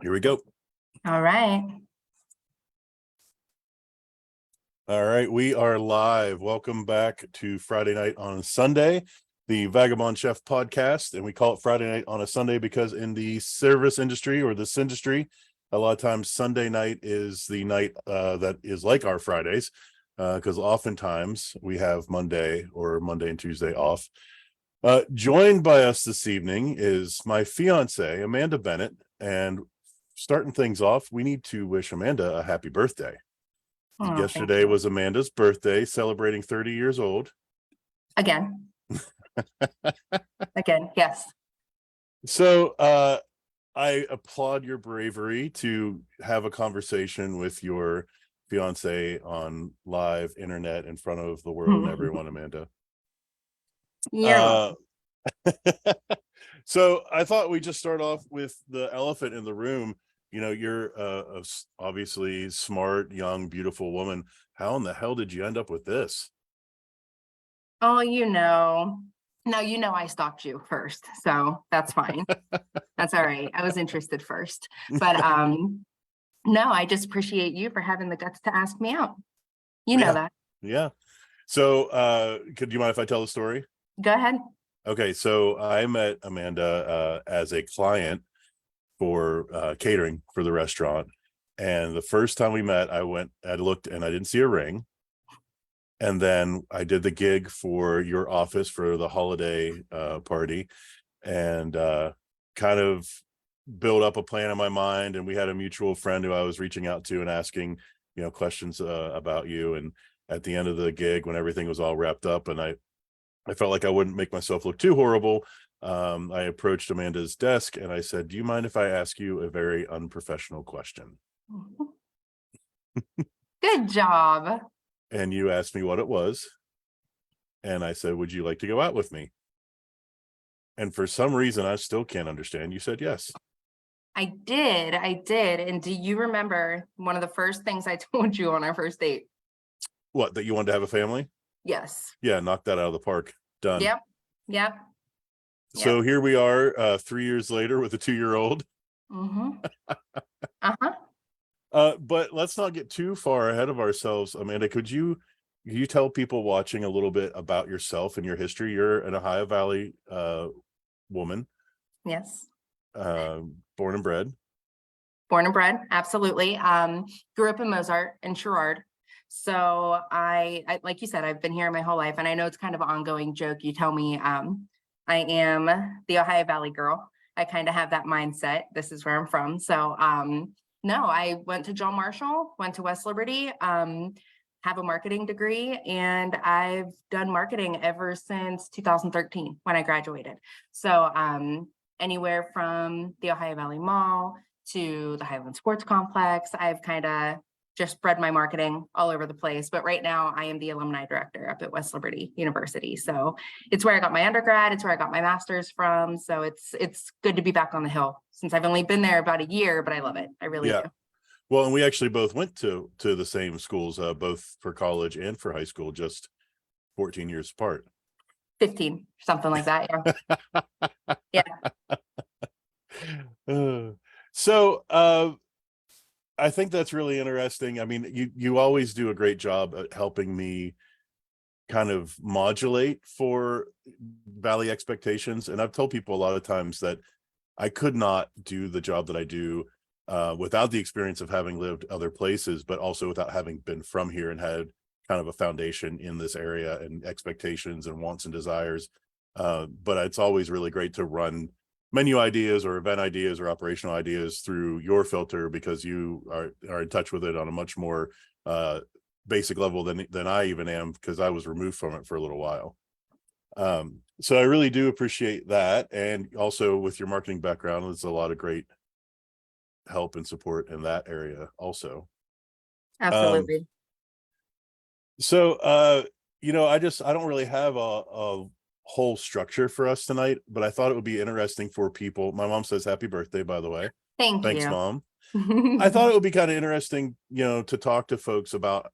Here we go. All right. All right, we are live. Welcome back to Friday Night on a Sunday, the Vagabond Chef podcast. And we call it Friday Night on a Sunday because in the service industry or this industry, a lot of times Sunday night is the night that is like our Fridays, because oftentimes we have Monday and Tuesday off. Joined by us this evening is my fiance, Amanda Bennett. And starting things off, we need to wish Amanda a happy birthday. Oh, Yesterday was Amanda's birthday, celebrating 30 years old. again. Again, yes. So I applaud your bravery to have a conversation with your fiance on live internet in front of the world and everyone, Amanda. You're So I thought we'd just start off with the elephant in the room. You know, you're obviously smart, young, beautiful woman. How in the hell did you end up with this? Oh, No, I stalked you first, so that's fine. That's all right. I was interested first. But no, I just appreciate you for having the guts to ask me out. You know that. Yeah. So could you mind if I tell the story? Go ahead. Okay, so I met Amanda as a client for catering for the restaurant. And the first time we met, I looked and I didn't see a ring. And then I did the gig for your office for the holiday party and kind of built up a plan in my mind. And we had a mutual friend who I was reaching out to and asking, questions about you. And at the end of the gig, when everything was all wrapped up and I felt like I wouldn't make myself look too horrible, I approached Amanda's desk and I said, "Do you mind if I ask you a very unprofessional question?" Good job. And you asked me what it was. And I said, "Would you like to go out with me?" And for some reason, I still can't understand. You said yes. I did. And do you remember one of the first things I told you on our first date? What, that you wanted to have a family? Yes. Yeah, knock that out of the park. Done. Yep. So here we are 3 years later with a 2-year-old. But let's not get too far ahead of ourselves. Amanda, could you tell people watching a little bit about yourself and your history? You're an Ohio Valley woman. Yes. Born and bred. Absolutely. Grew up in Mozart and Sherrard. So I like you said, I've been here my whole life, and I know it's kind of an ongoing joke. You tell me I am the Ohio Valley girl. I kind of have that mindset. This is where I'm from. So no, I went to John Marshall, went to West Liberty, have a marketing degree, and I've done marketing ever since 2013 when I graduated. So anywhere from the Ohio Valley Mall to the Highland Sports Complex, I've kind of just spread my marketing all over the place. But right now I am the alumni director up at West Liberty University. So it's where I got my undergrad. It's where I got my master's from. So it's good to be back on the Hill since I've only been there about a year, but I love it. I really do. Well, and we actually both went to the same schools, both for college and for high school, just 14 years apart. 15, something like that. Yeah. So I think that's really interesting. I mean, you always do a great job at helping me kind of modulate for Valley expectations. And I've told people a lot of times that I could not do the job that I do without the experience of having lived other places, but also without having been from here and had kind of a foundation in this area and expectations and wants and desires. But it's always really great to run menu ideas or event ideas or operational ideas through your filter, because you are in touch with it on a much more basic level than I even am, because I was removed from it for a little while. So I really do appreciate that. And also with your marketing background, there's a lot of great help and support in that area also. Absolutely. So I don't really have a whole structure for us tonight, but I thought it would be interesting for people. My mom says happy birthday, by the way. Thanks, you. Mom. I thought it would be kind of interesting, to talk to folks about,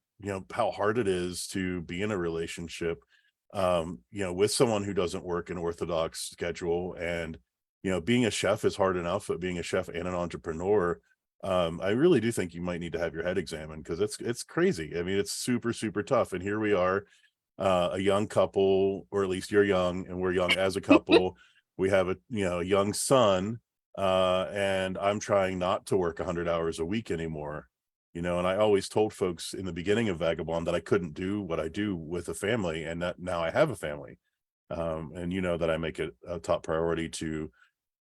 how hard it is to be in a relationship, with someone who doesn't work an orthodox schedule, and being a chef is hard enough, but being a chef and an entrepreneur, I really do think you might need to have your head examined, because it's crazy. I mean, it's super, super tough. And here we are, a young couple, or at least you're young and we're young as a couple. We have a young son, and I'm trying not to work 100 hours a week anymore. And I always told folks in the beginning of Vagabond that I couldn't do what I do with a family, and that now I have a family. And that I make it a top priority to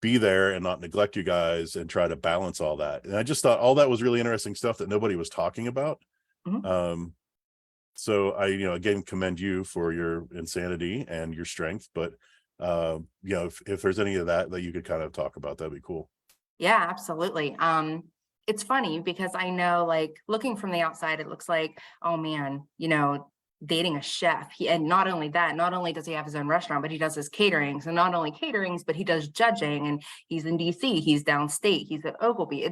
be there and not neglect you guys and try to balance all that. And I just thought all that was really interesting stuff that nobody was talking about. Mhm. So I, again, commend you for your insanity and your strength. But if there's any of that you could kind of talk about, that'd be cool. Yeah, absolutely. It's funny because I know, like, looking from the outside, it looks like, oh man, dating a chef. And not only that, not only does he have his own restaurant, but he does his caterings, and not only caterings, but he does judging, and he's in DC, he's downstate, he's at Ogilvy.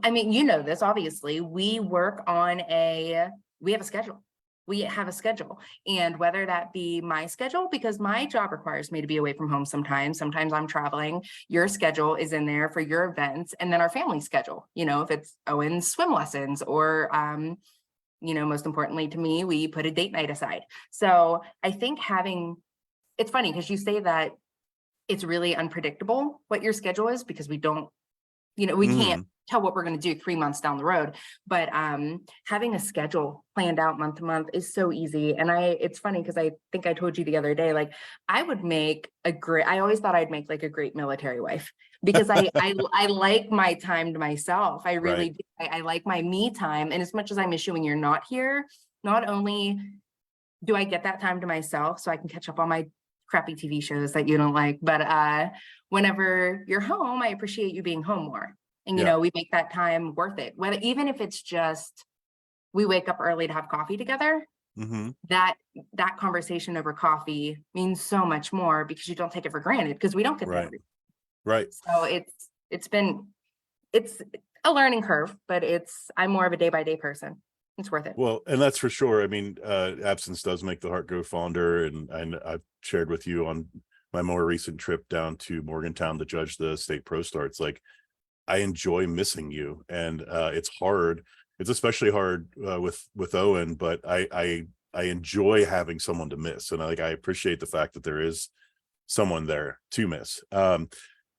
I mean, this, obviously, we have a schedule. We have a schedule. And whether that be my schedule, because my job requires me to be away from home sometimes I'm traveling, your schedule is in there for your events, and then our family schedule, if it's Owen's swim lessons, or, most importantly to me, we put a date night aside. So I think it's funny because you say that it's really unpredictable what your schedule is, because we don't, we can't tell what we're going to do 3 months down the road. But having a schedule planned out month to month is so easy. And it's funny because I think I told you the other day, like, I always thought I'd make like a great military wife, because I like my time to myself. I really Right. do. I like my me time. And as much as I miss you when you're not here, not only do I get that time to myself so I can catch up on my crappy TV shows that you don't like, but whenever you're home, I appreciate you being home more. And Yeah. we make that time worth it. Whether, even if it's just we wake up early to have coffee together, Mm-hmm. that conversation over coffee means so much more, because you don't take it for granted, because we don't get that. Right. Right. So it's a learning curve, but I'm more of a day by day person. It's worth it. Well, and that's for sure. I mean, absence does make the heart grow fonder. And I've shared with you on my more recent trip down to Morgantown to judge the state pro starts. Like, I enjoy missing you, and it's hard. It's especially hard with Owen, but I enjoy having someone to miss, and I appreciate the fact that there is someone there to miss.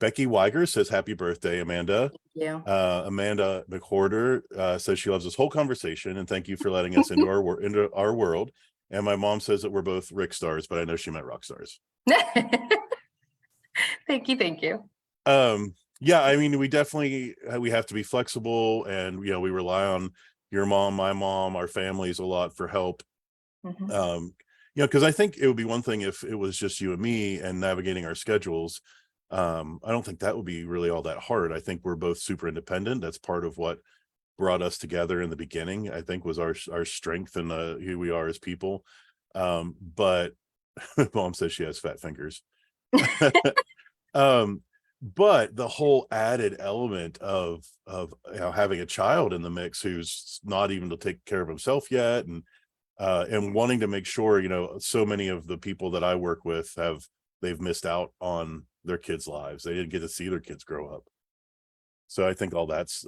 Becky Weiger says happy birthday, Amanda. Yeah. Amanda McHorder says she loves this whole conversation, and thank you for letting us into our world. And my mom says that we're both Rick stars, but I know she meant rock stars. Thank you. Yeah, I mean, we definitely we have to be flexible, and we rely on your mom, my mom, our families a lot for help. Mhm. Because I think it would be one thing if it was just you and me and navigating our schedules. I don't think that would be really all that hard. I think we're both super independent. That's part of what brought us together in the beginning, I think, was our strength and who we are as people. But mom says she has fat fingers. But the whole added element of having a child in the mix who's not even to take care of himself yet, and wanting to make sure, so many of the people that I work with they've missed out on their kids' lives. They didn't get to see their kids grow up. So I think all that's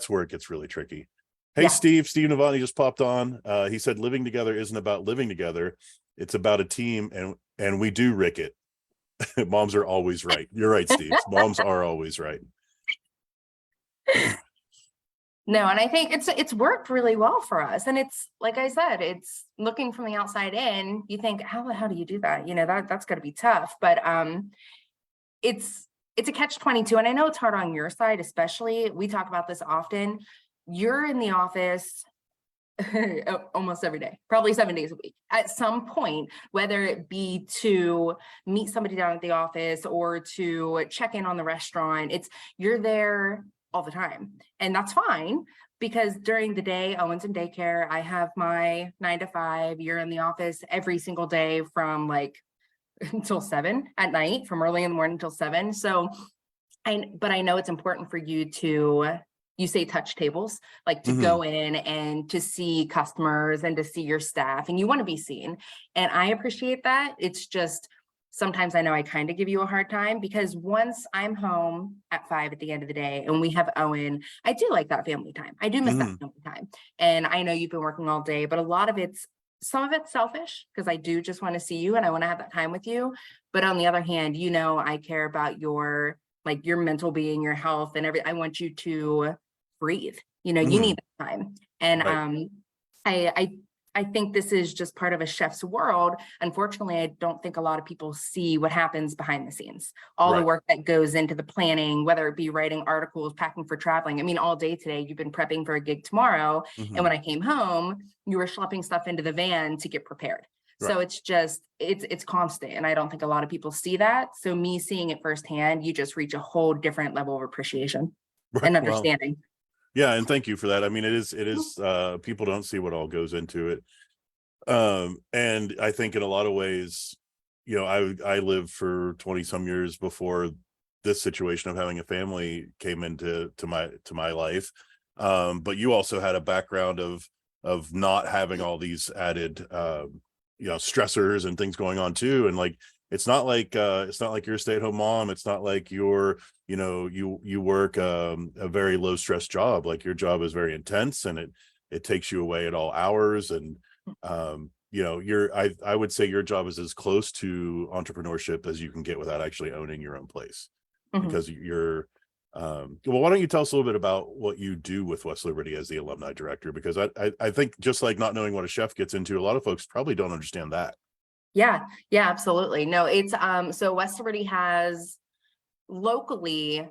where it gets really tricky. Hey, Yeah. Steve Novotny just popped on. He said living together isn't about living together. It's about a team, and we do Rick it. Moms are always right. You're right, Steve. Moms are always right. No, and I think it's worked really well for us. And it's, like I said, it's looking from the outside in, you think, how the hell do you do that? That's going to be tough. But it's a catch-22. And I know it's hard on your side, especially. We talk about this often. You're in the office almost every day, probably 7 days a week at some point, whether it be to meet somebody down at the office or to check in on the restaurant. You're there all the time, and that's fine, because during the day, Owen's in daycare. I have my 9 to 5. You're in the office every single day from like until 7 at night, from early in the morning until 7. So but I know it's important for you to, you say touch tables, like to go in and to see customers and to see your staff, and you want to be seen. And I appreciate that. It's just sometimes I know I kind of give you a hard time, because once I'm home at 5 at the end of the day and we have Owen, I do like that family time. I do miss that family time. And I know you've been working all day, but some of it's selfish, because I do just want to see you and I want to have that time with you. But on the other hand, I care about your mental being, your health, and everything. I want you to breathe. You need that time. And Right. I think this is just part of a chef's world. Unfortunately, I don't think a lot of people see what happens behind the scenes, all the Right. work that goes into the planning, whether it be writing articles, packing for traveling. I mean, all day today, you've been prepping for a gig tomorrow. And when I came home, you were schlepping stuff into the van to get prepared. Right. So it's constant. And I don't think a lot of people see that. So me seeing it firsthand, you just reach a whole different level of appreciation Right. and Well, understanding. yeah, and thank you for that. I mean, it is people don't see what all goes into it. And I think in a lot of ways, I lived for 20 some years before this situation of having a family came into my life. But you also had a background of not having all these added stressors and things going on too. And like it's not like you're a stay-at-home mom. It's not like you work a very low stress job. Like your job is very intense, and it takes you away at all hours. And I would say your job is as close to entrepreneurship as you can get without actually owning your own place, Mhm. because well, why don't you tell us a little bit about what you do with West Liberty as the alumni director? Because I think, just like not knowing what a chef gets into, a lot of folks probably don't understand that. Yeah, yeah, absolutely. No, it's so West Liberty has locally,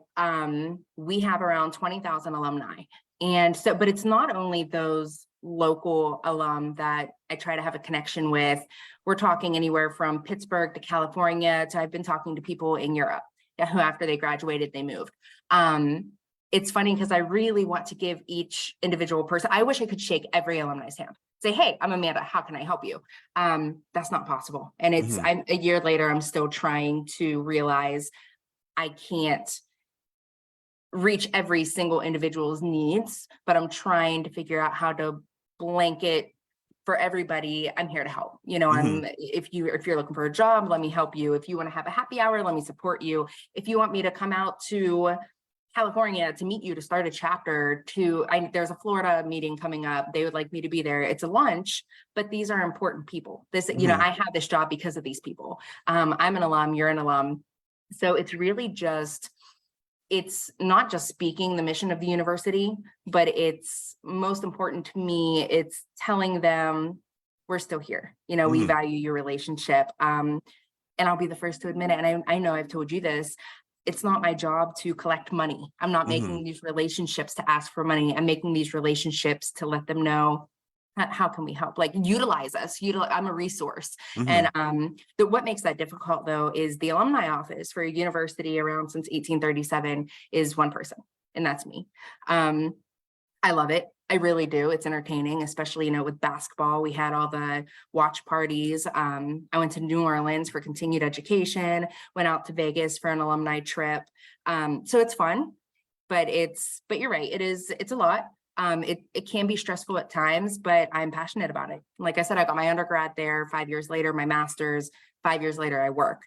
we have around 20,000 alumni. And so, but it's not only those local alum that I try to have a connection with. We're talking anywhere from Pittsburgh to California to, I've been talking to people in Europe, who after they graduated, they moved. It's funny because I really want to give each individual person, I wish I could shake every alumni's hand. Say, hey, I'm Amanda, how can I help you? That's not possible. And Mhm. I'm a year later, I'm still trying to realize I can't reach every single individual's needs, but I'm trying to figure out how to blanket for everybody. I'm here to help. Mhm. If you're looking for a job, let me help you. If you want to have a happy hour, let me support you. If you want me to come out to California to meet you to start a chapter, there's a Florida meeting coming up. They would like me to be there. It's a lunch, but these are important people. Mhm. I have this job because of these people. I'm an alum, you're an alum. So it's not just speaking the mission of the university, but it's most important to me, it's telling them we're still here. We Mhm. value your relationship. And I'll be the first to admit it. And I know I've told you this. It's not my job to collect money. I'm not Mhm. making these relationships to ask for money. I'm making these relationships to let them know, how can we help? Like, utilize us. I'm a resource. And Mhm. what makes that difficult, though, is the alumni office for a university around since 1837 is one person, and that's me. Um, I love it. I really do. It's entertaining, especially, with basketball. We had all the watch parties. I went to New Orleans for continued education, went out to Vegas for an alumni trip. So it's fun, but you're right. It's a lot. It can be stressful at times, but I'm passionate about it. Like I said, I got my undergrad there. 5 years later, my master's. 5 years later, I work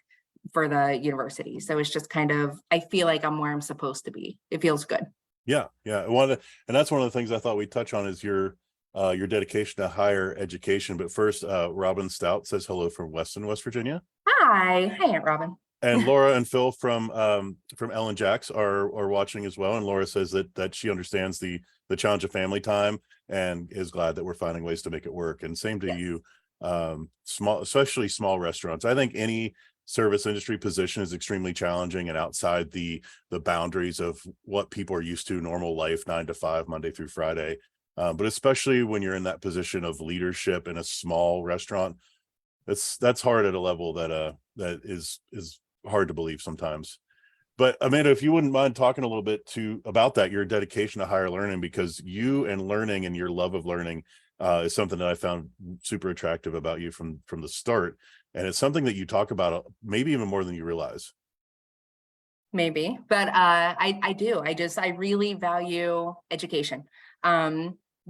for the university. So it's just kind of, I feel like I'm where I'm supposed to be. It feels good. Yeah, yeah. And that's one of the things I thought we'd touch on is your dedication to higher education. But first, Robin Stout says hello from Weston, West Virginia. Hi, Aunt Robin. And Laura and Phil from Ellen Jacks are watching as well. And Laura says that she understands the challenge of family time and is glad that we're finding ways to make it work. And same to Yes. you. Especially small restaurants. I think any service industry position is extremely challenging and outside the boundaries of what people are used to, normal life, 9 to 5, Monday through Friday. But especially when you're in that position of leadership in a small restaurant, that's hard at a level that is hard to believe sometimes. But Amanda, if you wouldn't mind talking a little bit about that, your dedication to higher learning, because you and learning and your love of learning is something that I found super attractive about you from the start, and it's something that you talk about maybe even more than you realize. Maybe, but I do. I really value education.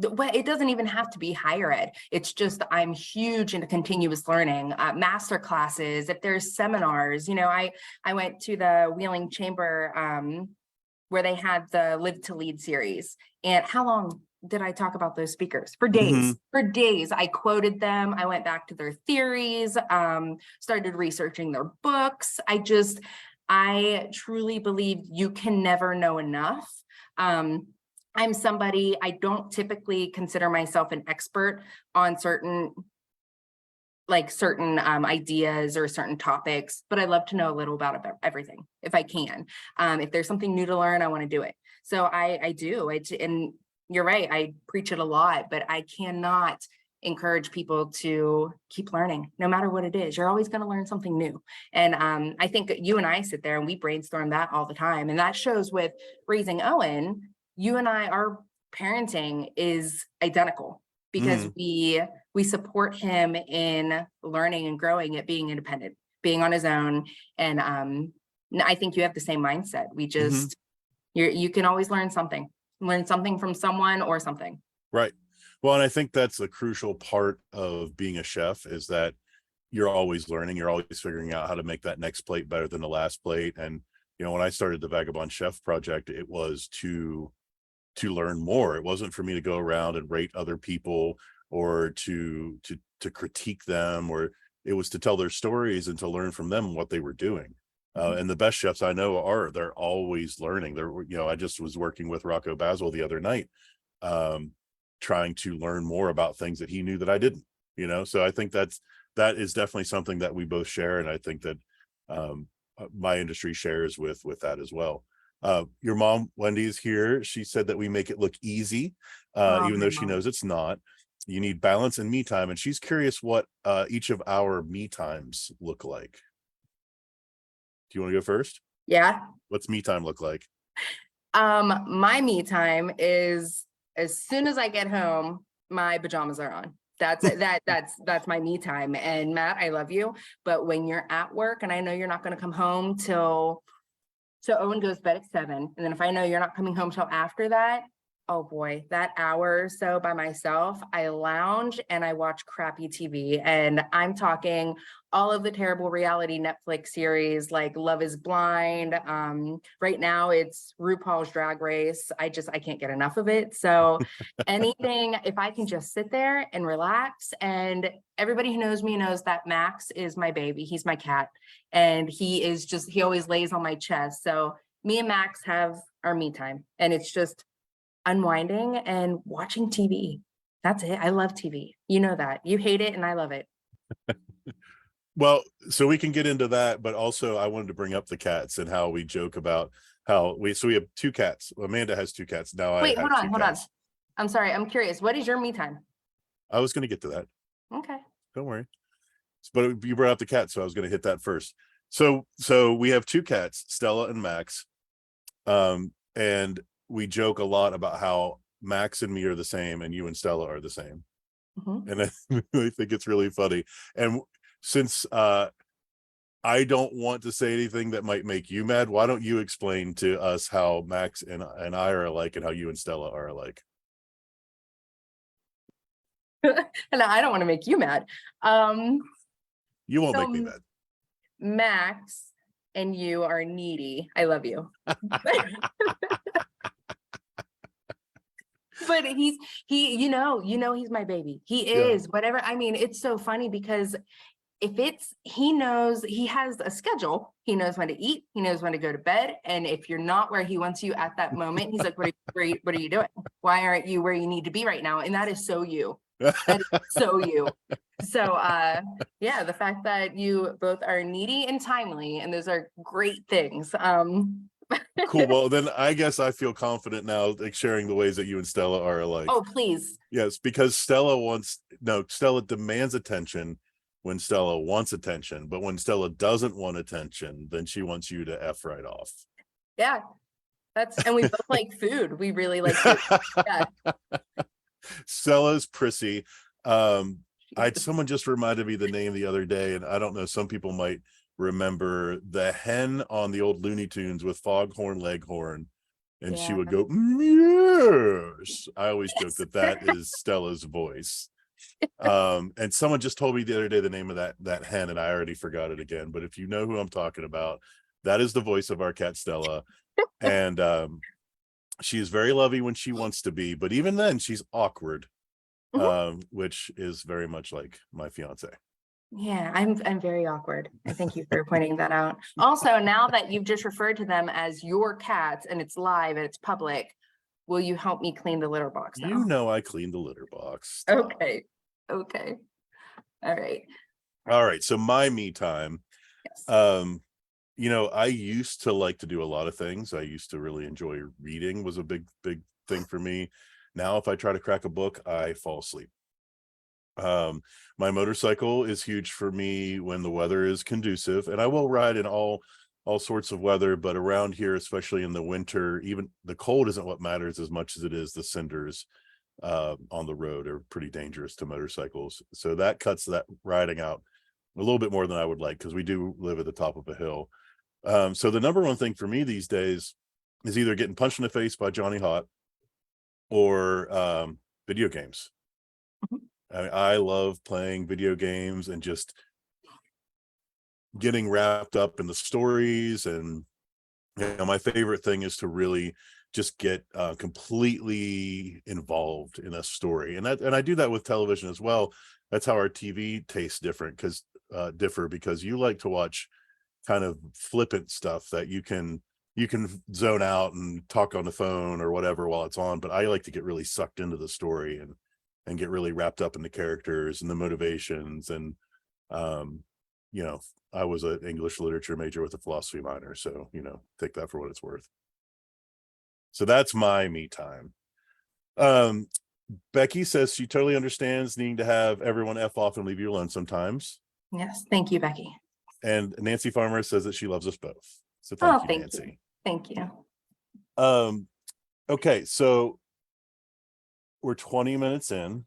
Well, it doesn't even have to be higher ed. It's just I'm huge into continuous learning, master classes. If there's seminars, I went to the Wheeling Chamber where they had the Live to Lead series. And how long did I talk about those speakers? For days. For days. I quoted them. I went back to their theories, started researching their books. I truly believe you can never know enough. I'm somebody, I don't typically consider myself an expert on certain ideas or certain topics, but I love to know a little about everything if I can. If there's something new to learn, I want to do it. So I do. And you're right, I preach it a lot, but I cannot encourage people to keep learning no matter what it is. You're always going to learn something new. And I think you and I sit there and we brainstorm that all the time. And that shows with raising Owen. You and I, our parenting is identical because we support him in learning and growing at being independent, being on his own. And I think you have the same mindset. We just, you can always learn something from someone or something. Right. Well, and I think that's a crucial part of being a chef is that you're always learning. You're always figuring out how to make that next plate better than the last plate. And, when I started the Vagabond Chef Project, it was to learn more. It wasn't for me to go around and rate other people or to critique them, or it was to tell their stories and to learn from them what they were doing. And the best chefs I know they're always learning. I just was working with Rocco Basil the other night, trying to learn more about things that he knew that I didn't, so I think that is definitely something that we both share. And I think that my industry shares with that as well. Your mom, Wendy, is here. She said that we make it look easy, even though she knows it's not. You need balance and me time. And she's curious what each of our me times look like. Do you want to go first? Yeah. What's me time look like? My me time is as soon as I get home, my pajamas are on. That's it. That's my me time. And Matt, I love you, but when you're at work and I know you're not going to come home till Owen goes to bed at 7. And then if I know you're not coming home till after that, oh boy, that hour or so by myself, I lounge and I watch crappy TV. And I'm talking all of the terrible reality Netflix series like Love is Blind. Right now it's RuPaul's Drag Race. I can't get enough of it. So anything, if I can just sit there and relax. And everybody who knows me knows that Max is my baby. He's my cat. And he always lays on my chest. So me and Max have our me time. And it's just unwinding and watching TV. That's it. I love TV. You know that. You hate it and I love it. Well, so we can get into that, but also I wanted to bring up the cats and how we joke about how we have 2 cats. Amanda has 2 cats. Now Wait, hold on. Cats. I'm sorry. I'm curious. What is your me time? I was going to get to that. Okay. Don't worry. But you brought up the cat, so I was going to hit that first. So we have 2 cats, Stella and Max. And we joke a lot about how Max and me are the same and you and Stella are the same. And I really think it's really funny. And since I don't want to say anything that might make you mad, why don't you explain to us how Max and I are alike and how you and Stella are alike? And I don't want to make you mad. You won't make me mad. Max and you are needy. I love you. But he's my baby. He is whatever. I mean, it's so funny because he knows he has a schedule. He knows when to eat. He knows when to go to bed. And if you're not where he wants you at that moment, he's like, what are you doing? Why aren't you where you need to be right now? And that is so you. That is so you. So the fact that you both are needy and timely, and those are great things. Cool. Well, then I guess I feel confident now, like sharing the ways that you and Stella are alike. Oh, please. Yes, because Stella demands attention when Stella wants attention, but when Stella doesn't want attention, then she wants you to F right off. Yeah. And we both like food. We really like food. Yeah. Stella's prissy. Someone just reminded me the name the other day, and I don't know, some people might remember the hen on the old Looney Tunes with Foghorn Leghorn and she Yeah. would go, yes. I always joke that is Stella's voice. And someone just told me the other day the name of that hen, and I already forgot it again. But if you know who I'm talking about, that is the voice of our cat Stella. And she is very lovey when she wants to be, but even then she's awkward, which is very much like my fiance. Yeah, I'm very awkward. I thank you for pointing that out. Also, now that you've just referred to them as your cats and it's live and it's public, will you help me clean the litter box now? You know I cleaned the litter box. Stop. Okay. Okay. All right. All right. So my me time. Yes. I used to like to do a lot of things. I used to really enjoy reading, was a big thing for me. Now, if I try to crack a book, I fall asleep. My motorcycle is huge for me when the weather is conducive, and I will ride in all sorts of weather, but around here, especially in the winter, even the cold isn't what matters as much as it is the cinders on the road are pretty dangerous to motorcycles. So that cuts that riding out a little bit more than I would like, because we do live at the top of a hill. So the number one thing for me these days is either getting punched in the face by Johnny Hot or video games. I love playing video games and just getting wrapped up in the stories. And my favorite thing is to really just get completely involved in a story, and I do that with television as well. That's how our TV tastes differ, because you like to watch kind of flippant stuff that you can zone out and talk on the phone or whatever while it's on, but I like to get really sucked into the story and get really wrapped up in the characters and the motivations. And I was an English literature major with a philosophy minor, so take that for what it's worth. So that's my me time. Becky says she totally understands needing to have everyone F off and leave you alone sometimes. Yes. Thank you, Becky. And Nancy Farmer says that she loves us both. So Oh, thank you, Nancy. Thank you. Okay, so we're 20 minutes in,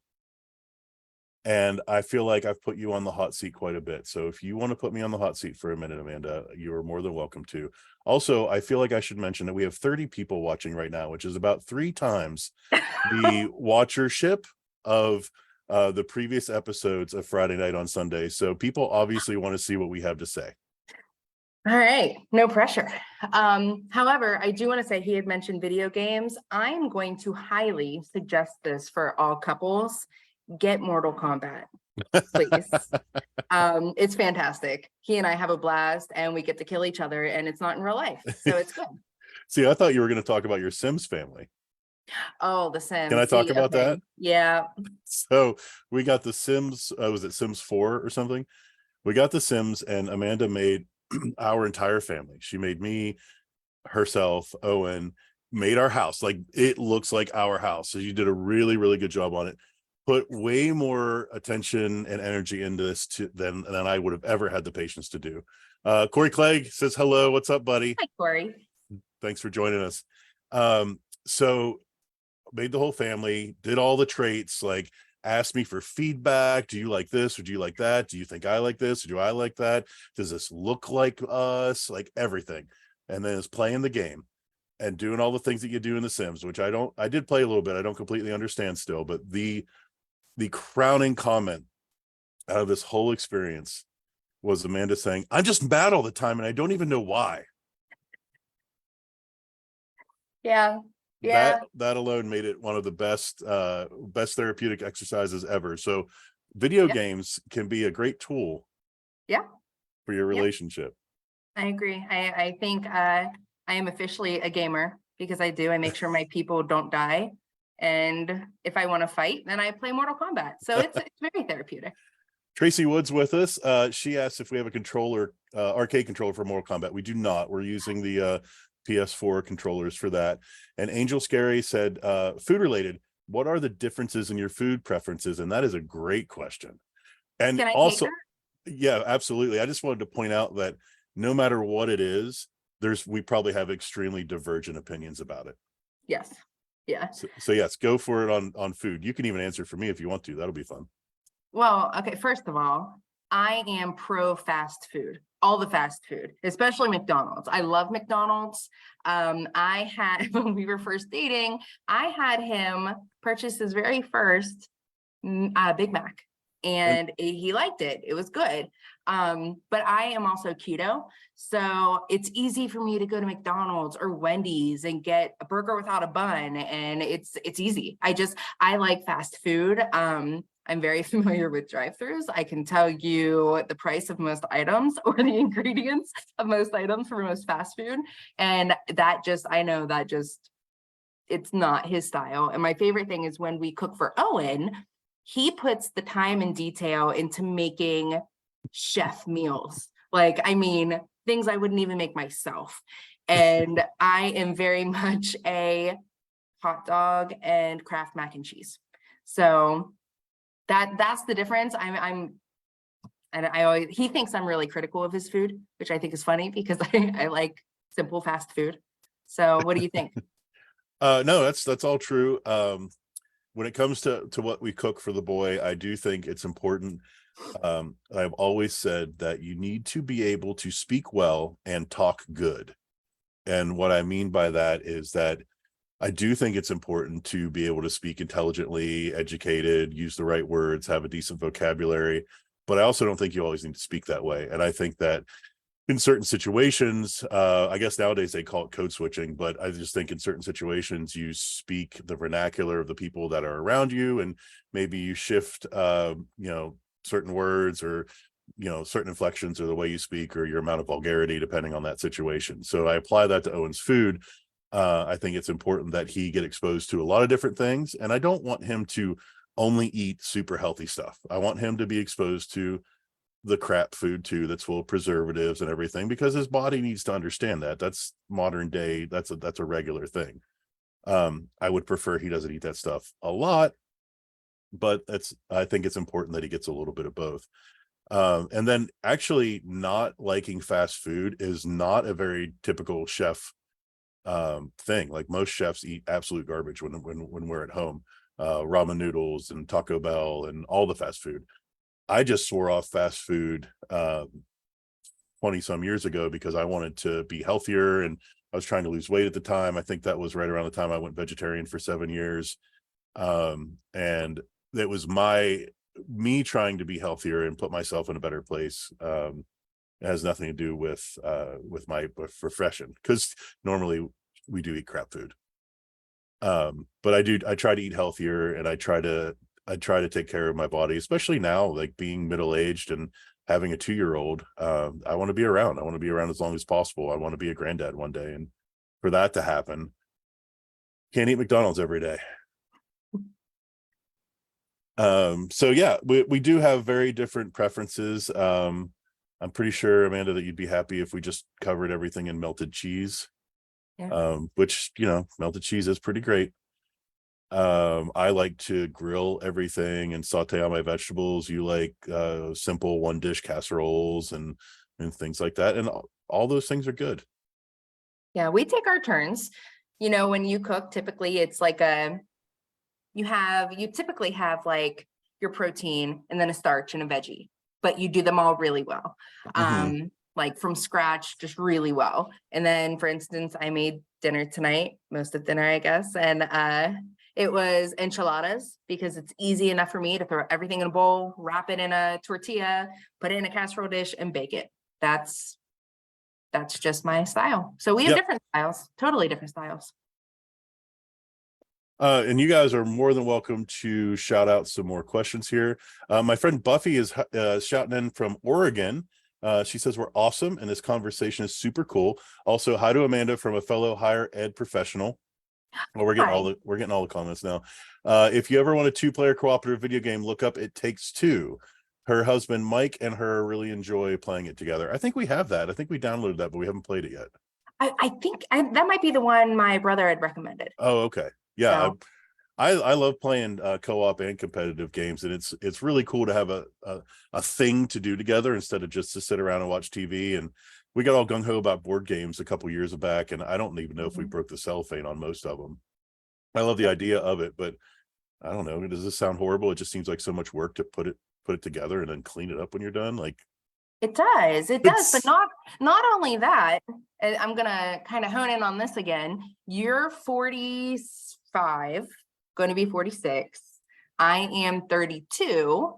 and I feel like I've put you on the hot seat quite a bit. So if you want to put me on the hot seat for a minute, Amanda, you are more than welcome to. Also, I feel like I should mention that we have 30 people watching right now, which is about 3 times the watchership of the previous episodes of Friday Night on Sunday. So people obviously want to see what we have to say. All right, no pressure. However, I do want to say he had mentioned video games. I am going to highly suggest this for all couples. Get Mortal Kombat, please. It's fantastic. He and I have a blast, and we get to kill each other, and it's not in real life, so it's good. See, I thought you were going to talk about your Sims family. Oh, the Sims. Can I talk about that? Yeah. So we got the Sims. Was it Sims 4 or something? We got the Sims, and Amanda made our entire family. She made me, herself, Owen, made our house. Like, it looks like our house. So you did a really, really good job on it. Put way more attention and energy into this than I would have ever had the patience to do. Corey Clegg says hello. What's up, buddy? Hi, Corey. Thanks for joining us. So made the whole family, did all the traits, like asked me for feedback. Do you like this or do you like that? Do you think I like this or do I like that? Does this look like us? Like everything. And then it's playing the game and doing all the things that you do in the Sims, which I did play a little bit. I don't completely understand still, but the crowning comment out of this whole experience was Amanda saying, I'm just mad all the time and I don't even know why. Yeah. Yeah. That alone made it one of the best therapeutic exercises ever. So video games can be a great tool for your relationship. I agree. I think I am officially a gamer because I make sure my people don't die. And if I want to fight, then I play Mortal Kombat. So it's very therapeutic. Tracy Wood's with us. She asked if we have a controller, arcade controller for Mortal Kombat. We do not. We're using the PS4 controllers for that. And Angel Scary said, food related, what are the differences in your food preferences? And that is a great question. And Can I also, take that? Yeah, absolutely. I just wanted to point out that no matter what it is, we probably have extremely divergent opinions about it. Yes. Yeah. So yes, go for it on food. You can even answer for me if you want to. That'll be fun. Well, okay. First of all, I am pro fast food. all the fast food, especially McDonald's. I love McDonald's. I had, when we were first dating, I had him purchase his very first Big Mac, And and he liked it. It was good. But I am also keto, so it's easy for me to go to McDonald's or Wendy's and get a burger without a bun, and it's easy. I like fast food. I'm very familiar with drive-throughs. I can tell you the price of most items or the ingredients of most items for most fast food. And I know that it's not his style. And my favorite thing is when we cook for Owen, he puts the time and detail into making chef meals. Like, I mean, things I wouldn't even make myself. And I am very much a hot dog and Kraft mac and cheese. So that's the difference. And he thinks I'm really critical of his food, which I think is funny because I like simple fast food. So what do you think? No, that's all true. When it comes to what we cook for the boy, I do think it's important. I've always said that you need to be able to speak well and talk good. And what I mean by that is that I do think it's important to be able to speak intelligently, educated, use the right words, have a decent vocabulary. But I also don't think you always need to speak that way. And I think that in certain situations, I guess nowadays they call it code switching, but I just think in certain situations you speak the vernacular of the people that are around you, and maybe you shift, certain words or, certain inflections or the way you speak or your amount of vulgarity, depending on that situation. So I apply that to Owen's food. I think it's important that he get exposed to a lot of different things, and I don't want him to only eat super healthy stuff. I want him to be exposed to the crap food too, that's full of preservatives and everything, because his body needs to understand that. That's modern day. That's a regular thing. I would prefer he doesn't eat that stuff a lot, but I think it's important that he gets a little bit of both. And then actually not liking fast food is not a very typical chef thing. Like most chefs eat absolute garbage when we're at home. Ramen noodles and Taco Bell and all the fast food. I just swore off fast food 20 some years ago because I wanted to be healthier, and I was trying to lose weight at the time. I think that was right around the time I went vegetarian for 7 years. And it was me trying to be healthier and put myself in a better place. It has nothing to do with my profession, because normally we do eat crap food. But I try to eat healthier, and I try to take care of my body, especially now, like being middle-aged and having a 2-year-old. I want to be around. I want to be around as long as possible. I want to be a granddad one day. And for that to happen, can't eat McDonald's every day. So yeah, we do have very different preferences. I'm pretty sure, Amanda, that you'd be happy if we just covered everything in melted cheese. Yeah. Which, melted cheese is pretty great. I like to grill everything and saute on my vegetables. You like simple one dish casseroles and things like that, and all those things are good. Yeah, we take our turns. When you cook, typically it's like you typically have like your protein and then a starch and a veggie, but you do them all really well. Mhm. Like from scratch, just really well. And then, for instance, I made dinner tonight, most of dinner, I guess. And it was enchiladas, because it's easy enough for me to throw everything in a bowl, wrap it in a tortilla, put it in a casserole dish, and bake it. That's just my style. So we have Yep. different styles, totally different styles. And you guys are more than welcome to shout out some more questions here. My friend Buffy is shouting in from Oregon. She says we're awesome and this conversation is super cool. Also, hi to Amanda from a fellow higher ed professional. Well, we're getting all the comments now. If you ever want a 2-player cooperative video game, look up It Takes Two. Her husband Mike and her really enjoy playing it together. I think we have that. I think we downloaded that, but we haven't played it yet. I think that might be the one my brother had recommended. Oh, okay. Yeah, So I love playing co-op and competitive games, and it's really cool to have a thing to do together instead of just to sit around and watch TV. And we got all gung-ho about board games a couple years back, and I don't even know if we broke the cellophane on most of them. I love the idea of it, but I don't know. Does this sound horrible? It just seems like so much work to put it together and then clean it up when you're done. Like, It does. It does. But not only that, and I'm gonna kind of hone in on this again. You're 45, going to be 46. I am 32.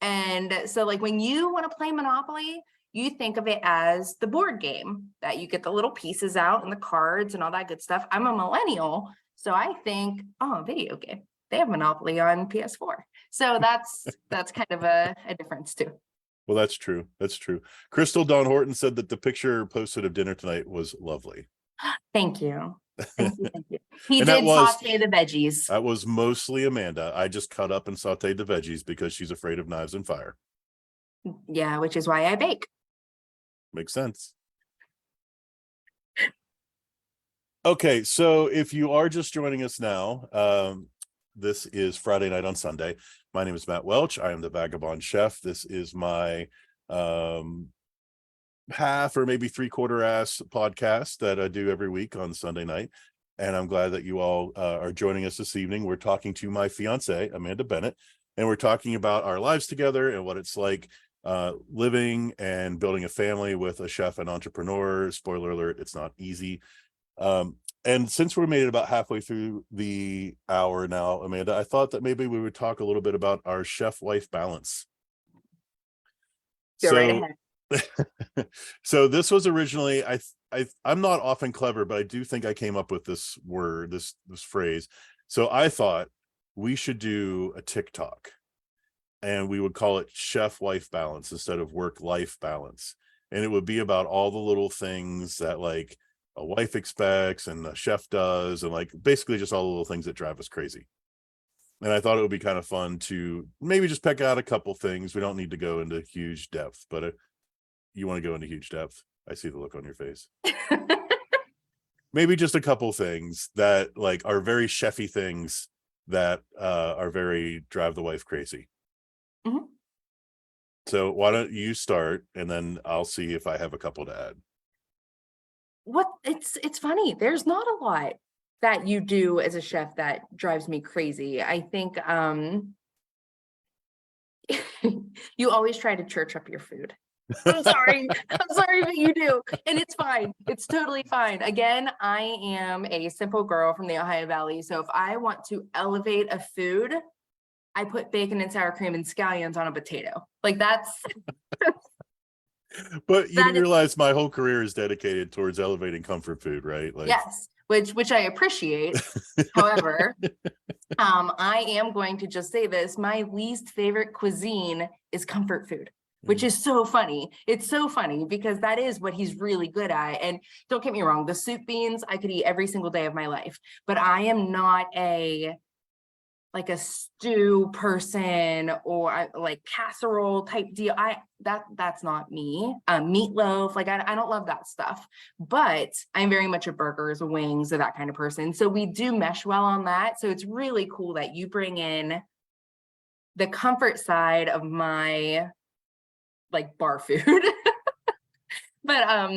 And so like when you want to play Monopoly, you think of it as the board game that you get the little pieces out and the cards and all that good stuff. I'm a millennial, so I think, oh, video game. They have Monopoly on PS4. So that's kind of a difference too. Well, that's true. That's true. Crystal Dawn Horton said that the picture posted of dinner tonight was lovely. Thank you. Thank you. Thank you. He And did saute the veggies. That was mostly Amanda. I just cut up and sauteed the veggies because she's afraid of knives and fire. Yeah, which is why I bake. Makes sense. Okay, so if you are just joining us now, this is Friday Night on Sunday. My name is Matt Welch. I am the Vagabond chef. This is my half or maybe three-quarter ass podcast that I do every week on Sunday night. And I'm glad that you all are joining us this evening. We're talking to my fiance, Amanda Bennett, and we're talking about our lives together and what it's like living and building a family with a chef and entrepreneur. Spoiler alert, it's not easy. And since we're made it about halfway through the hour now, Amanda, I thought that maybe we would talk a little bit about our chef-wife balance. Go right ahead. So this was originally, I'm not often clever, but I do think I came up with this word, this phrase. So I thought we should do a TikTok and we would call it chef-wife balance instead of work-life balance. And it would be about all the little things that like a wife expects and a chef does, and like basically just all the little things that drive us crazy. And I thought it would be kind of fun to maybe just pick out a couple things. We don't need to go into huge depth, but you want to go into huge depth. I see the look on your face. Maybe just a couple things that like are very chefy things that are very drive the wife crazy. Mm-hmm. So why don't you start, and then I'll see if I have a couple to add. It's funny. There's not a lot that you do as a chef that drives me crazy. I think you always try to church up your food. I'm sorry. I'm sorry, but you do. And it's fine. It's totally fine. Again, I am a simple girl from the Ohio Valley. So if I want to elevate a food, I put bacon and sour cream and scallions on a potato. Like that's But you realize my whole career is dedicated towards elevating comfort food, right? Like, yes, which I appreciate. However, I am going to just say this. My least favorite cuisine is comfort food, which is so funny. It's so funny because that is what he's really good at. And don't get me wrong, the soup beans I could eat every single day of my life, but I am not a stew person or like casserole type deal. That's not me. Meatloaf, like I don't love that stuff, but I'm very much a burgers, wings, or that kind of person. So we do mesh well on that. So it's really cool that you bring in the comfort side of my like bar food. But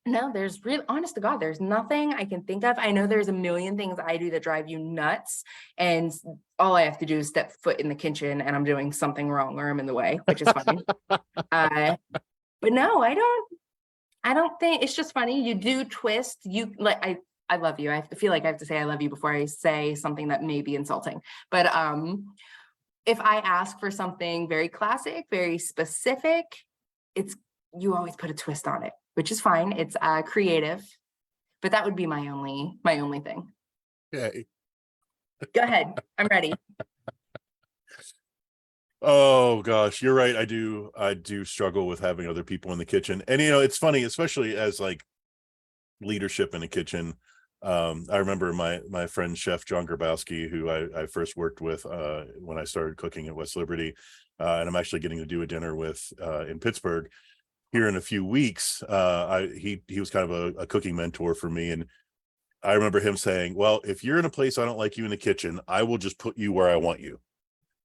no, there's really, honest to God, there's nothing I can think of. I know there's a million things I do that drive you nuts, and all I have to do is step foot in the kitchen and I'm doing something wrong or I'm in the way, which is funny. But no, I don't think, it's just funny. You do twist, you like, I love you. I feel like I have to say I love you before I say something that may be insulting. But if I ask for something very classic, very specific, you always put a twist on it, which is fine. It's creative, but that would be my only thing. Okay. Go ahead. I'm ready. Oh gosh, you're right. I do struggle with having other people in the kitchen. And it's funny, especially as like leadership in a kitchen. I remember my friend Chef John Grabowski, who I first worked with when I started cooking at West Liberty, and I'm actually getting to do a dinner with in Pittsburgh here in a few weeks. He was kind of a cooking mentor for me, and I remember him saying, well, if you're in a place I don't like you in the kitchen, I will just put you where I want you.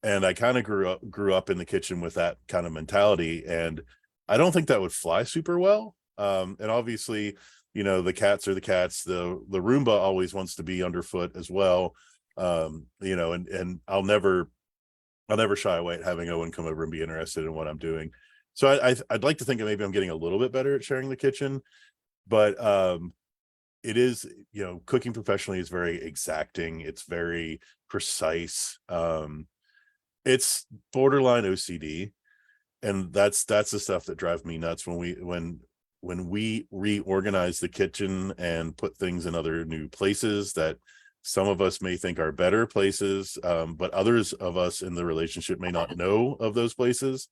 And I kind of grew up in the kitchen with that kind of mentality, and I don't think that would fly super well. And obviously, the cats are the cats. The Roomba always wants to be underfoot as well. And I'll never shy away at having Owen come over and be interested in what I'm doing. So I'd like to think that maybe I'm getting a little bit better at sharing the kitchen, but it is, cooking professionally is very exacting. It's very precise. It's borderline OCD, and that's the stuff that drives me nuts when we reorganize the kitchen and put things in other new places that some of us may think are better places, but others of us in the relationship may not know of those places.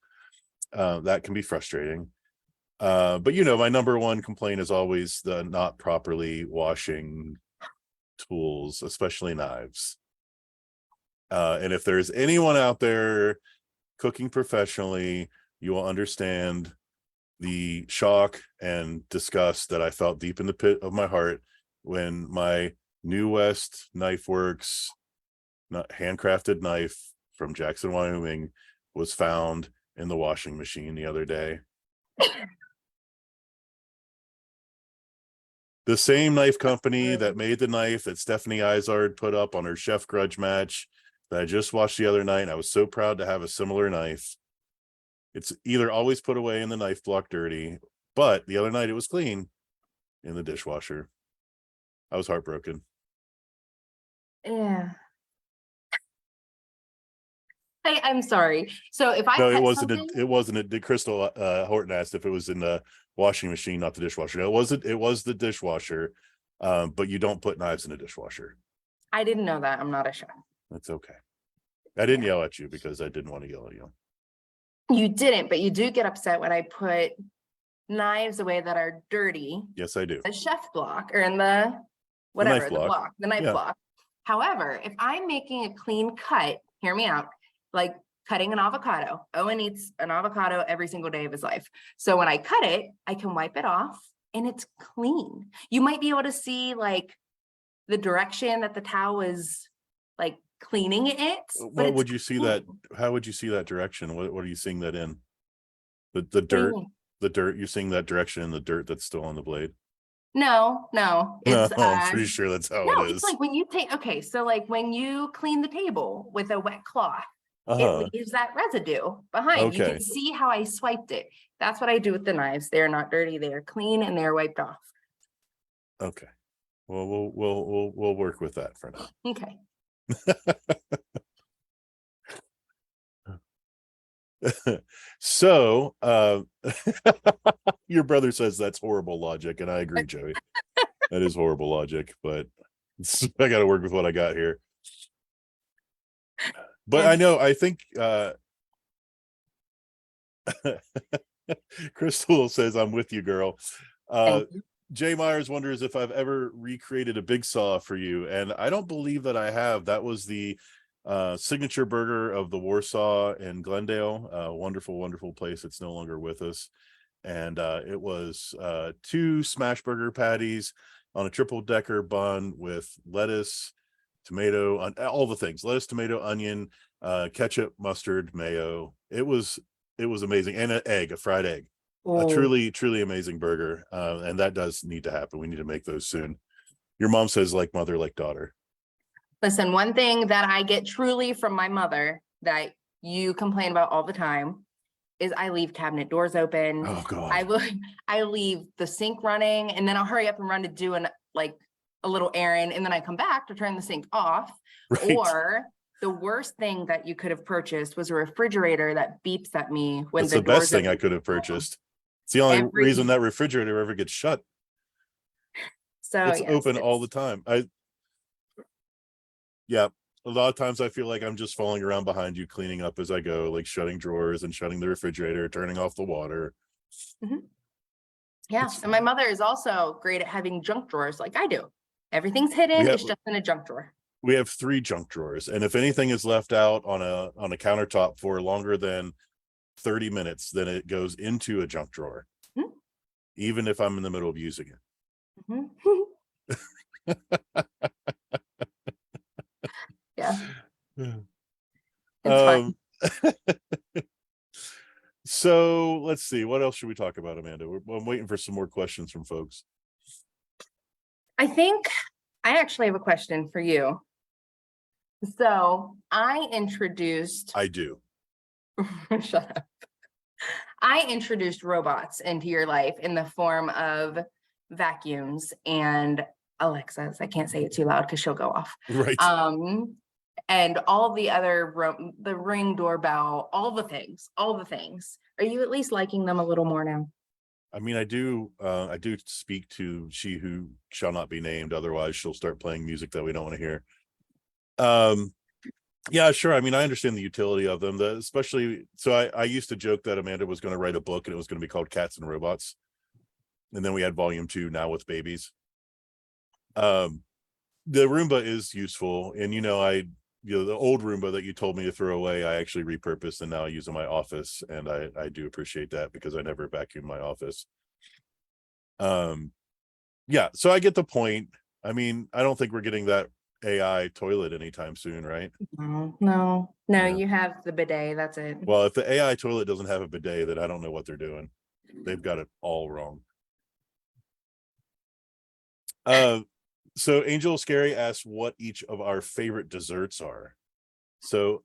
That can be frustrating. But my number one complaint is always the not properly washing tools, especially knives. And if there's anyone out there cooking professionally, you will understand the shock and disgust that I felt deep in the pit of my heart when my New West Knife Works handcrafted knife from Jackson, Wyoming was found in the washing machine the other day. The same knife company that made the knife that Stephanie Izard put up on her Chef Grudge match that I just watched the other night. I was so proud to have a similar knife. It's either always put away in the knife block dirty, but the other night it was clean in the dishwasher. I was heartbroken. Yeah. I'm sorry. So if I No, it cut wasn't. something, It wasn't. Crystal Horton asked if it was in the washing machine, not the dishwasher. No, it wasn't. It was the dishwasher. But you don't put knives in a dishwasher. I didn't know that. I'm not a chef. That's okay. I didn't Yeah. yell at you because I didn't want to yell at you. You didn't, but you do get upset when I put knives away that are dirty. Yes, I do. The chef block or in the knife the block. the knife Yeah. block. However, if I'm making a clean cut, hear me out, like cutting an avocado. Owen eats an avocado every single day of his life. So when I cut it, I can wipe it off and it's clean. You might be able to see like the direction that the towel is like cleaning it. What would you see that? How would you see that direction? What are you seeing that in? The dirt, the dirt. You're seeing that direction in the dirt that's still on the blade. No, it's I'm pretty sure that's how no, it it's is. like when you take so like when you clean the table with a wet cloth, Uh-huh. it leaves that residue behind. You Okay. can see how I swiped it. That's what I do with the knives. They're not dirty, they are clean and they're wiped off. Okay. Well, we'll work with that for now. Okay. So your brother says that's horrible logic, and I agree, Joey. That is horrible logic, but I got to work with what I got here. But I know, I think Crystal says, I'm with you, girl. Jay Myers wonders if I've ever recreated a big saw for you, and I don't believe that I have. That was the signature burger of the Warsaw in Glendale. Wonderful place. It's no longer with us. And it was 2 smash burger patties on a triple decker bun with lettuce, tomato, all the things, lettuce, tomato, onion, ketchup, mustard, mayo. It was amazing. And a fried egg. A truly amazing burger. And that does need to happen. We need to make those soon. Your mom says like mother, like daughter. Listen, one thing that I get truly from my mother that you complain about all the time is I leave cabinet doors open. Oh God. I leave the sink running and then I'll hurry up and run to do a little errand and then I come back to turn the sink off. Right. Or the worst thing that you could have purchased was a refrigerator that beeps at me when the best thing I could have purchased. It's the only reason that refrigerator ever gets shut. So it's open all the time. A lot of times I feel like I'm just falling around behind you, cleaning up as I go, like shutting drawers and shutting the refrigerator, turning off the water. Mm-hmm. Yeah. And my mother is also great at having junk drawers like I do. Everything's hidden. It's just in a junk drawer. We have 3 junk drawers. And if anything is left out on a countertop for longer than 30 minutes, then it goes into a junk drawer. Mm-hmm. Even if I'm in the middle of using it. Mm-hmm. Yeah. It's fun. So let's see. What else should we talk about, Amanda? I'm waiting for some more questions from folks. I think I actually have a question for you. So I do. Shut up. I introduced robots into your life in the form of vacuums and Alexas. I can't say it too loud because she'll go off. Right. And all the other the Ring doorbell, all the things. Are you at least liking them a little more now? I mean, I do speak to she who shall not be named, otherwise she'll start playing music that we don't want to hear. Yeah, sure. I mean, I understand the utility of them, especially. So I used to joke that Amanda was going to write a book and it was going to be called Cats and Robots. And then we had volume 2 now with babies. The Roomba is useful. And, the old Roomba that you told me to throw away, I actually repurposed and now I use in my office. And I do appreciate that because I never vacuum my office. Yeah, so I get the point. I mean, I don't think we're getting that AI toilet anytime soon, right? No, Yeah. you have the bidet. That's it. Well, if the AI toilet doesn't have a bidet, then I don't know what they're doing. They've got it all wrong. So Angel Scary asks what each of our favorite desserts are. So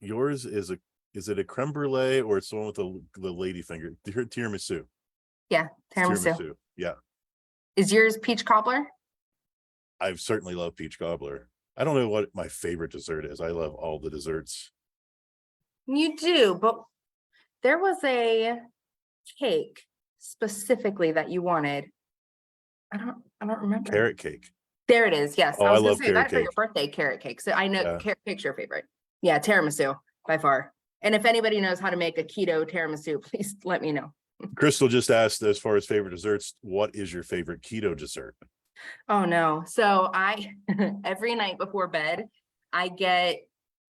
yours is it a creme brulee or it's the one with the lady finger? Tiramisu. Yeah, tiramisu. Yeah. Is yours peach cobbler? I certainly love peach cobbler. I don't know what my favorite dessert is. I love all the desserts. You do, but there was a cake specifically that you wanted. I don't remember. Carrot cake. There it is. Yes. Oh, I was I gonna love say carrot that for your cake. birthday carrot cake. So I know Yeah. carrot cake's your favorite. Yeah, tiramisu by far. And if anybody knows how to make a keto tiramisu, please let me know. Crystal just asked, as far as favorite desserts, what is your favorite keto dessert? Oh no. So I every night before bed, I get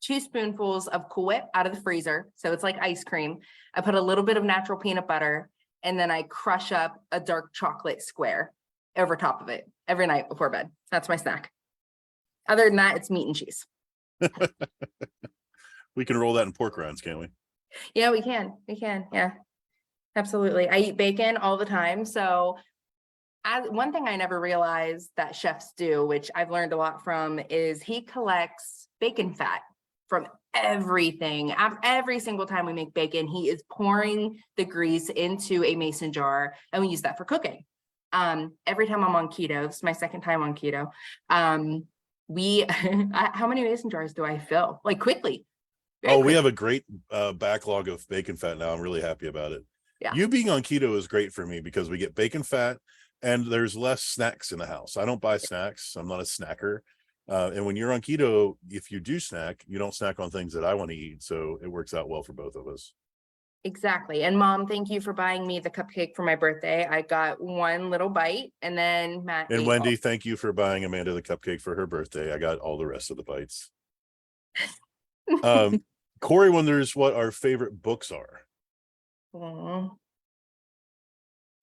2 spoonfuls of Cool Whip out of the freezer. So it's like ice cream. I put a little bit of natural peanut butter and then I crush up a dark chocolate square over top of it every night before bed. That's my snack. Other than that, it's meat and cheese. We can roll that in pork rinds, can't we? Yeah, we can. Yeah, absolutely. I eat bacon all the time. So one thing I never realized that chefs do, which I've learned a lot from, is he collects bacon fat from everything. Every single time we make bacon, he is pouring the grease into a mason jar and we use that for cooking. Every time I'm on keto, this is my second time on keto. How many mason jars do I fill? Like quickly. We have a great backlog of bacon fat now. I'm really happy about it. Yeah. You being on keto is great for me because we get bacon fat and there's less snacks in the house. I don't buy snacks. I'm not a snacker. And when you're on keto, if you do snack, you don't snack on things that I want to eat. So it works out well for both of us. Exactly. And Mom, thank you for buying me the cupcake for my birthday. I got one little bite and then Matt And ate Wendy, thank you for buying Amanda the cupcake for her birthday. I got all the rest of the bites. Corey wonders what our favorite books are. all.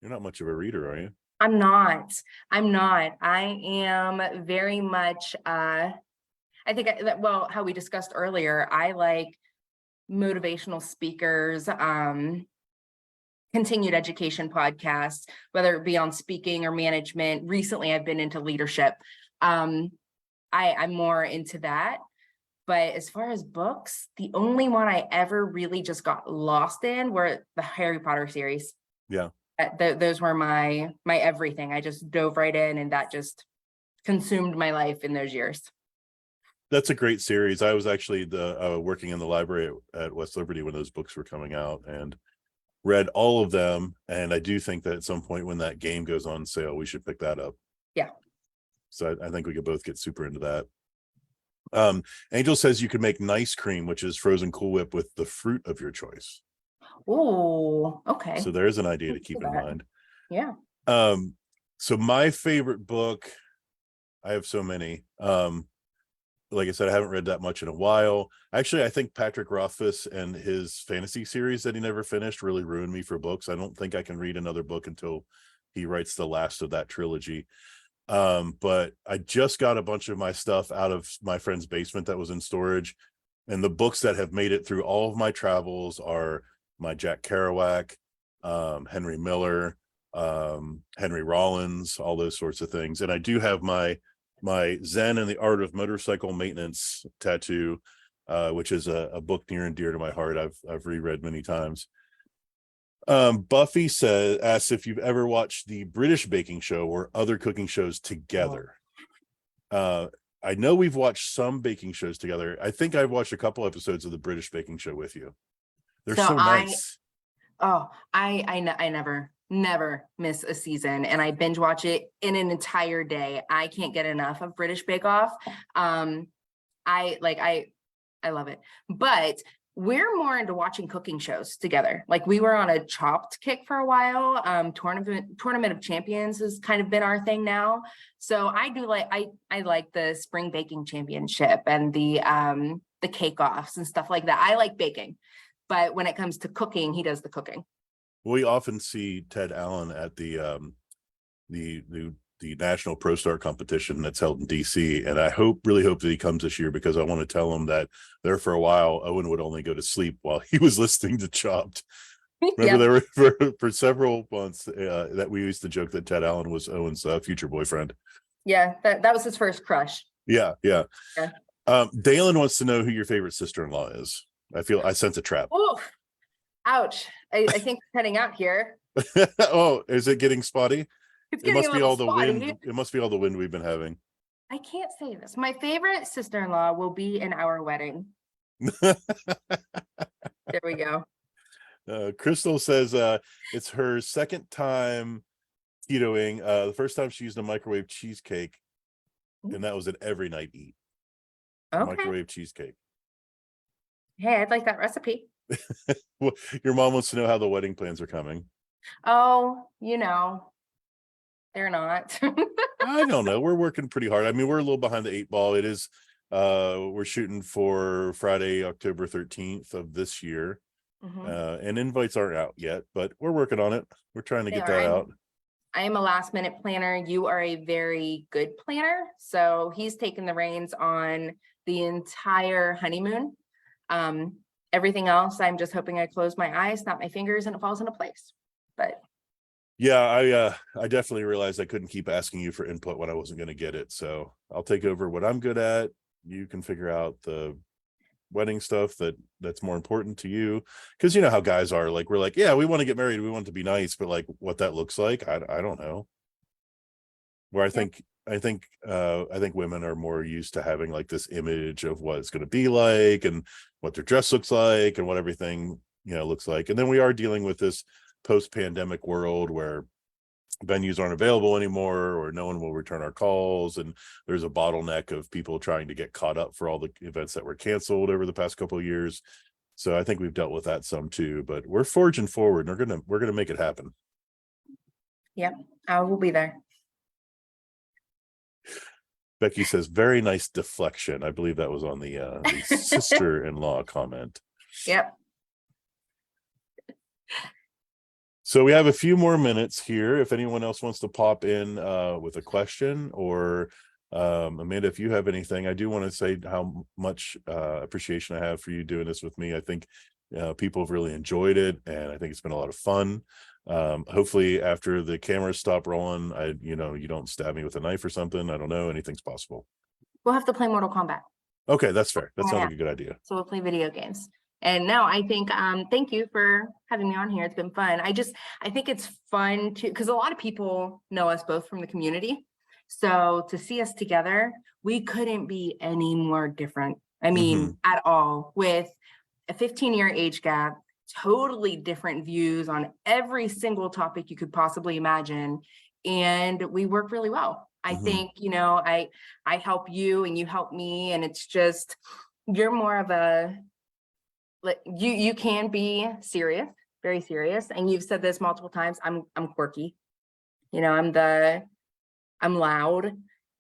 You're not much of a reader, are you? I'm not. I am very much, I think, how we discussed earlier, I like motivational speakers, continued education podcasts, whether it be on speaking or management. Recently, I've been into leadership. I'm more into that. But as far as books, the only one I ever really just got lost in were the Harry Potter series. Yeah. Those were my everything. I just dove right in and that just consumed my life in those years. That's a great series. I was actually working in the library at West Liberty when those books were coming out and read all of them. And I do think that at some point when that game goes on sale, we should pick that up. Yeah. So I think we could both get super into that. Angel says you can make nice cream, which is frozen Cool Whip with the fruit of your choice. Oh, okay. So there's an idea to keep in mind. Yeah. So my favorite book, I have so many. Like I said, I haven't read that much in a while. Actually, I think Patrick Rothfuss and his fantasy series that he never finished really ruined me for books. I don't think I can read another book until he writes the last of that trilogy. But I just got a bunch of my stuff out of my friend's basement that was in storage. And the books that have made it through all of my travels are my Jack Kerouac, Henry Miller, Henry Rollins, all those sorts of things. And I do have my Zen and the Art of Motorcycle Maintenance tattoo which is a book near and dear to my heart. I've reread many times. Buffy asks if you've ever watched the British baking show or other cooking shows together. I know we've watched some baking shows together. I think I've watched a couple episodes of the British baking show with you. They're so nice. I never miss a season, and I binge watch it in an entire day. I can't get enough of British Bake Off. I love it. But we're more into watching cooking shows together. Like, we were on a Chopped kick for a while. Tournament of Champions has kind of been our thing now. So I like the Spring Baking Championship and the cake offs and stuff like that. I like baking, but when it comes to cooking, he does the cooking. We often see Ted Allen at the National Pro Star competition that's held in DC, and I really hope that he comes this year, because I want to tell him that there for a while Owen would only go to sleep while he was listening to Chopped. Remember, there were for several months that we used to joke that Ted Allen was Owen's future boyfriend. Yeah, that was his first crush. Yeah. Dalen wants to know who your favorite sister-in-law is. I sense a trap. Oh, ouch! I think we're heading out here. Oh, is it getting spotty? It must be all the wind. It must be all the wind we've been having. I can't say this. My favorite sister-in-law will be in our wedding. There we go. Crystal says it's her second time ketoing. The first time she used a microwave cheesecake, and that was an every night eat. Okay. Microwave cheesecake. Hey, I'd like that recipe. Well, your mom wants to know how the wedding plans are coming. Oh, they're not. I don't know. We're working pretty hard. I mean, we're a little behind the 8 ball. It is we're shooting for Friday, October 13th of this year. And invites aren't out yet, but we're working on it. We're trying to get that out. I am a last minute planner. You are a very good planner. So he's taken the reins on the entire honeymoon. Everything else, I'm just hoping I close my eyes, snap my fingers, and it falls into place. But yeah, I definitely realized I couldn't keep asking you for input when I wasn't going to get it. So I'll take over what I'm good at. You can figure out the wedding stuff that's more important to you, because you know how guys are. Like, we're like, yeah, we want to get married, we want it to be nice, but like what that looks like, I don't know. Where I think women are more used to having like this image of what it's going to be like and what their dress looks like and what everything looks like. And then we are dealing with this post-pandemic world where venues aren't available anymore, or no one will return our calls, and there's a bottleneck of people trying to get caught up for all the events that were canceled over the past couple of years. So I think we've dealt with that some too, but we're forging forward, and we're gonna make it happen. Yep, I will be there. Becky says, very nice deflection. I believe that was on the sister-in-law comment. Yep. So we have a few more minutes here. If anyone else wants to pop in with a question, or Amanda, if you have anything, I do want to say how much appreciation I have for you doing this with me. I think people have really enjoyed it, and I think it's been a lot of fun. Hopefully after the cameras stop rolling, you don't stab me with a knife or something. I don't know. Anything's possible. We'll have to play Mortal Kombat. Okay, that's fair. That sounds like a good idea. So we'll play video games. And no, I think thank you for having me on here. It's been fun. I think it's fun to, because a lot of people know us both from the community. So to see us together, we couldn't be any more different. I mean, at all, with a 15-year age gap, totally different views on every single topic you could possibly imagine. And we work really well. I think, I help you and you help me. And it's just, you're more of a, you can be serious, very serious. And you've said this multiple times. I'm quirky. I'm loud.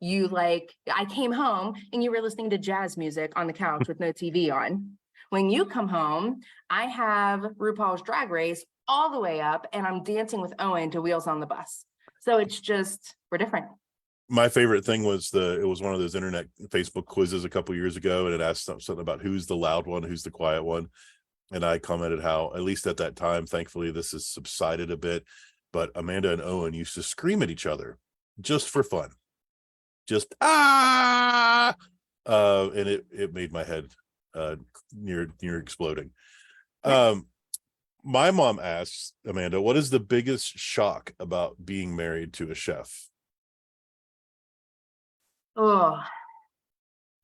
I came home and you were listening to jazz music on the couch with no TV on. When you come home, I have RuPaul's Drag Race all the way up, and I'm dancing with Owen to Wheels on the Bus. So it's just, we're different. My favorite thing was it was one of those internet Facebook quizzes a couple years ago, and it asked something about who's the loud one, who's the quiet one. And I commented how, at least at that time, thankfully this has subsided a bit, but Amanda and Owen used to scream at each other just for fun. Just, and it made my head near exploding. Yeah. My mom asks, Amanda, what is the biggest shock about being married to a chef? Oh,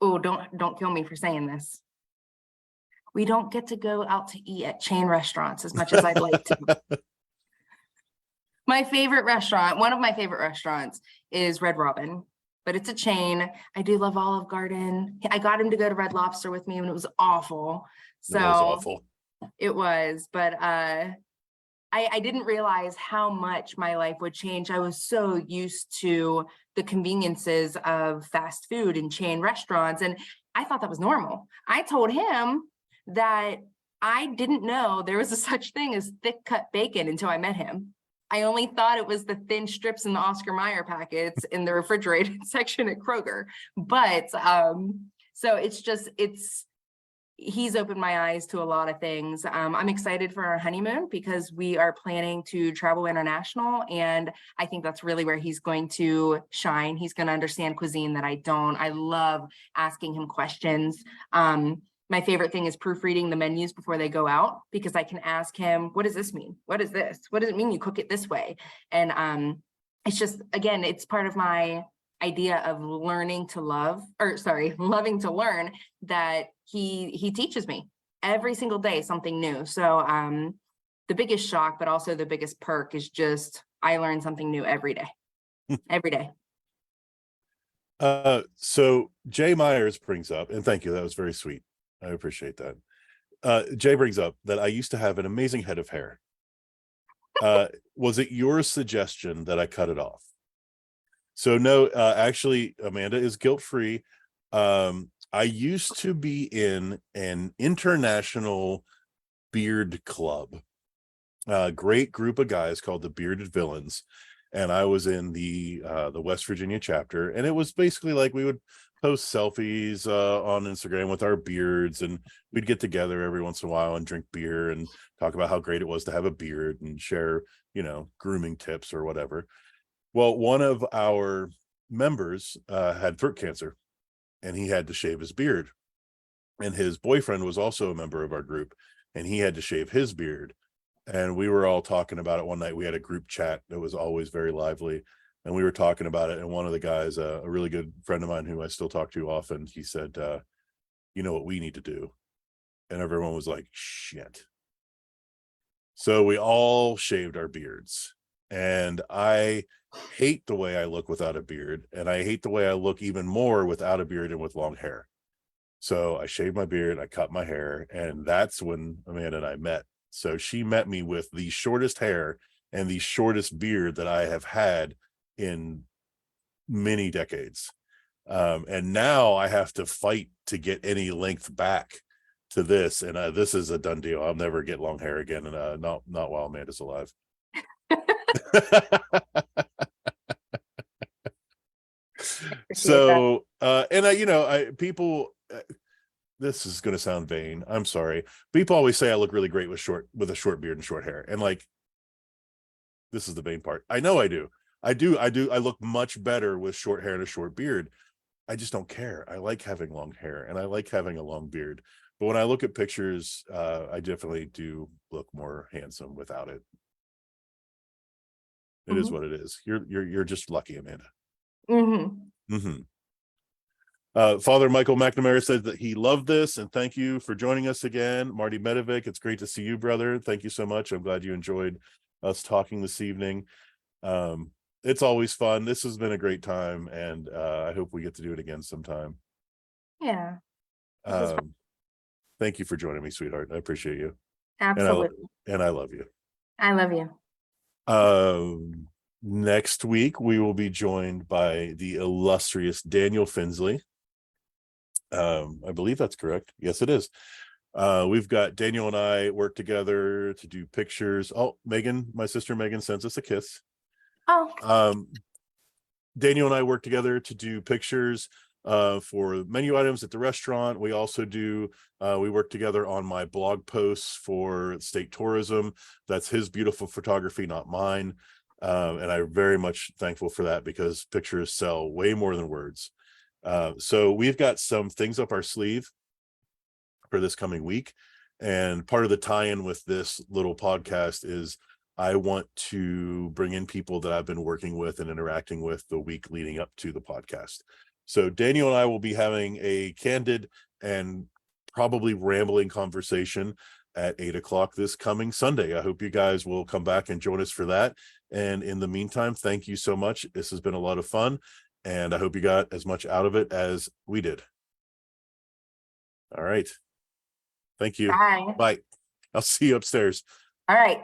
oh, don't kill me for saying this. We don't get to go out to eat at chain restaurants as much as I'd like to. My favorite restaurant, one of my favorite restaurants is Red Robin, but it's a chain. I do love Olive Garden. I got him to go to Red Lobster with me and it was awful. It was So awful. it was, but I didn't realize how much my life would change. I was so used to the conveniences of fast food and chain restaurants, and I thought that was normal. I told him that I didn't know there was a such thing as thick cut bacon until I met him. I only thought it was the thin strips in the Oscar Mayer packets in the refrigerated section at Kroger. But so he's opened my eyes to a lot of things. I'm excited for our honeymoon because we are planning to travel international. And I think that's really where he's going to shine. He's going to understand cuisine that I don't. I love asking him questions. My favorite thing is proofreading the menus before they go out, because I can ask him, what does this mean? What is this? What does it mean you cook it this way? And it's just, again, it's part of my idea of loving to learn, that he teaches me every single day something new. So the biggest shock, but also the biggest perk, is just I learn something new every day. Every day. So Jay Myers brings up, and thank you, that was very sweet. I appreciate that. Jay brings up that I used to have an amazing head of hair. Was it your suggestion that I cut it off? So no, actually, Amanda is guilt-free. I used to be in an international beard club, a great group of guys called the Bearded Villains, and I was in the West Virginia chapter, and it was basically like we would post selfies on Instagram with our beards, and we'd get together every once in a while and drink beer and talk about how great it was to have a beard and share, grooming tips or whatever. Well, one of our members had throat cancer, and he had to shave his beard, and his boyfriend was also a member of our group, and he had to shave his beard. And we were all talking about it one night. We had a group chat that was always very lively, and we were talking about it. And one of the guys, a really good friend of mine who I still talk to often, he said, you know what we need to do? And everyone was like, shit. So we all shaved our beards, and I hate the way I look without a beard, and I hate the way I look even more without a beard and with long hair. So I shaved my beard, I cut my hair, and that's when Amanda and I met. So she met me with the shortest hair and the shortest beard that I have had in many decades. And now I have to fight to get any length back to this. And this is a done deal. I'll never get long hair again. And not while Amanda's alive. So, and people, this is going to sound vain. I'm sorry. People always say I look really great with a short beard and short hair. And like, this is the vain part. I know I do. I look much better with short hair and a short beard. I just don't care. I like having long hair and I like having a long beard. But when I look at pictures, I definitely do look more handsome without it. It is what it is. You're just lucky, Amanda. Father Michael McNamara said that he loved this, and thank you for joining us again. Marty Medovic, it's great to see you, brother. Thank you so much. I'm glad you enjoyed us talking this evening. It's always fun. This has been a great time, and I hope we get to do it again sometime. Yeah. Thank you for joining me, sweetheart. I appreciate you. Absolutely. And I love you. I love you. Next week we will be joined by the illustrious Daniel Finsley. I believe that's correct. Yes, it is. We've got Daniel and I work together to do pictures. Oh, Megan, my sister Megan sends us a kiss. Oh. Daniel and I work together to do pictures for menu items at the restaurant. We also we work together on my blog posts for state tourism. That's his beautiful photography, not mine. And I'm very much thankful for that, because pictures sell way more than words. So we've got some things up our sleeve for this coming week. And part of the tie-in with this little podcast is I want to bring in people that I've been working with and interacting with the week leading up to the podcast. So Daniel and I will be having a candid and probably rambling conversation at 8 o'clock this coming Sunday. I hope you guys will come back and join us for that. And in the meantime, thank you so much. This has been a lot of fun, and I hope you got as much out of it as we did. All right. Thank you. Bye. Bye. I'll see you upstairs. All right.